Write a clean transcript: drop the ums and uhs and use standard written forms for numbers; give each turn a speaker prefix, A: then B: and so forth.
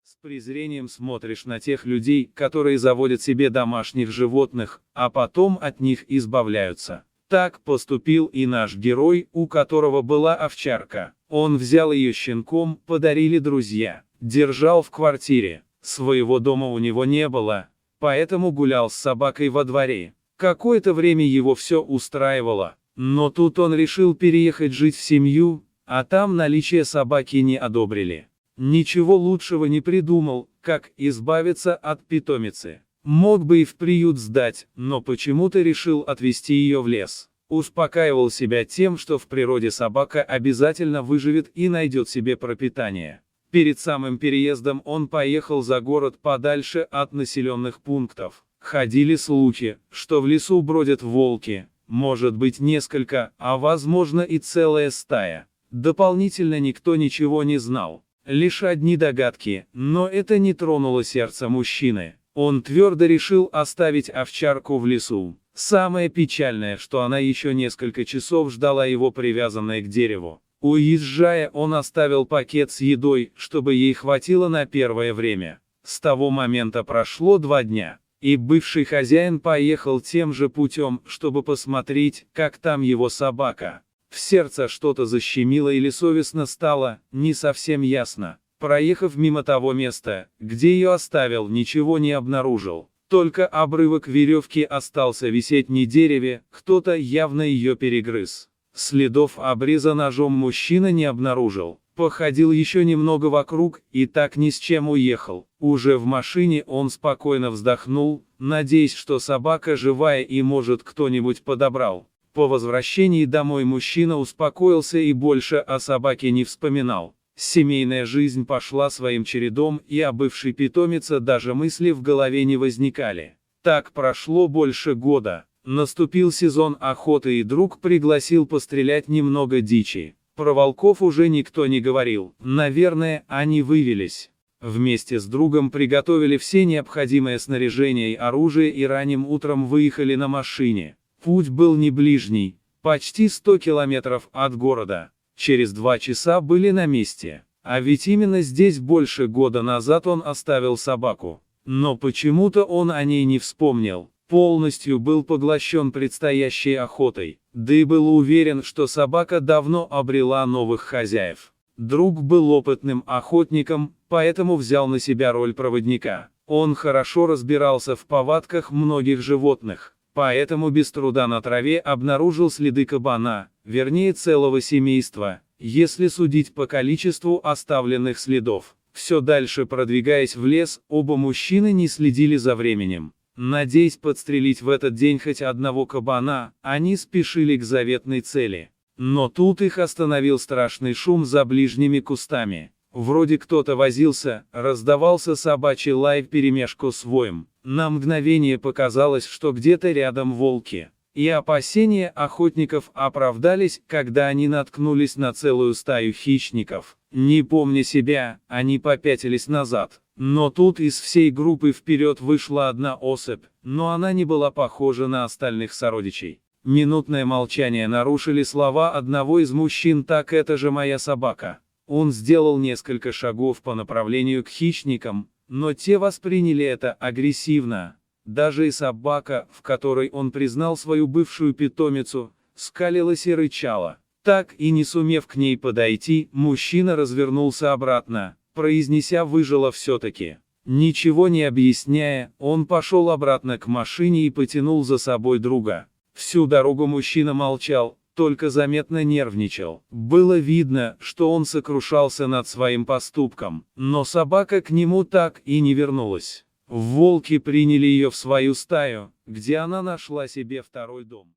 A: С презрением смотришь на тех людей, которые заводят себе домашних животных, а потом от них избавляются. Так поступил и наш герой, у которого была овчарка. Он взял ее щенком, подарили друзья, держал в квартире. Своего дома у него не было, поэтому гулял с собакой во дворе. Какое-то время его все устраивало, но тут он решил переехать жить в семью, а там наличие собаки не одобрили. Ничего лучшего не придумал, как избавиться от питомицы. Мог бы и в приют сдать, но почему-то решил отвезти ее в лес. Успокаивал себя тем, что в природе собака обязательно выживет и найдет себе пропитание. Перед самым переездом он поехал за город подальше от населенных пунктов. Ходили слухи, что в лесу бродят волки, может быть несколько, а возможно и целая стая. Дополнительно никто ничего не знал. Лишь одни догадки, но это не тронуло сердце мужчины. Он твердо решил оставить овчарку в лесу. Самое печальное, что она еще несколько часов ждала его привязанной к дереву. Уезжая, он оставил пакет с едой, чтобы ей хватило на первое время. С того момента прошло 2 дня, и бывший хозяин поехал тем же путем, чтобы посмотреть, как там его собака. В сердце что-то защемило или совестно стало, не совсем ясно. Проехав мимо того места, где ее оставил, ничего не обнаружил. Только обрывок веревки остался висеть на дереве, кто-то явно ее перегрыз. Следов обреза ножом мужчина не обнаружил. Походил еще немного вокруг, и так ни с чем уехал. Уже в машине он спокойно вздохнул, надеясь, что собака живая и может кто-нибудь подобрал. По возвращении домой мужчина успокоился и больше о собаке не вспоминал. Семейная жизнь пошла своим чередом, и о бывшей питомице даже мысли в голове не возникали. Так прошло больше года. Наступил сезон охоты, и друг пригласил пострелять немного дичи. Про волков уже никто не говорил, наверное, они вывелись. Вместе с другом приготовили все необходимое снаряжение и оружие и ранним утром выехали на машине. Путь был не ближний, почти 100 километров от города. Через 2 часа были на месте. А ведь именно здесь больше года назад он оставил собаку. Но почему-то он о ней не вспомнил. Полностью был поглощен предстоящей охотой, да и был уверен, что собака давно обрела новых хозяев. Друг был опытным охотником, поэтому взял на себя роль проводника. Он хорошо разбирался в повадках многих животных. Поэтому без труда на траве обнаружил следы кабана, вернее целого семейства, если судить по количеству оставленных следов. Все дальше продвигаясь в лес, оба мужчины не следили за временем. Надеясь подстрелить в этот день хоть одного кабана, они спешили к заветной цели. Но тут их остановил страшный шум за ближними кустами. Вроде кто-то возился, раздавался собачий лай вперемешку с воем. На мгновение показалось, что где-то рядом волки. И опасения охотников оправдались, когда они наткнулись на целую стаю хищников. Не помня себя, они попятились назад. Но тут из всей группы вперед вышла одна особь, но она не была похожа на остальных сородичей. Минутное молчание нарушили слова одного из мужчин: «Так это же моя собака». Он сделал несколько шагов по направлению к хищникам, но те восприняли это агрессивно. Даже и собака, в которой он признал свою бывшую питомицу, скалилась и рычала. Так и не сумев к ней подойти, мужчина развернулся обратно, произнеся «выжило все-таки». Ничего не объясняя, он пошел обратно к машине и потянул за собой друга. Всю дорогу мужчина молчал, только заметно нервничал. Было видно, что он сокрушался над своим поступком, но собака к нему так и не вернулась. Волки приняли ее в свою стаю, где она нашла себе второй дом.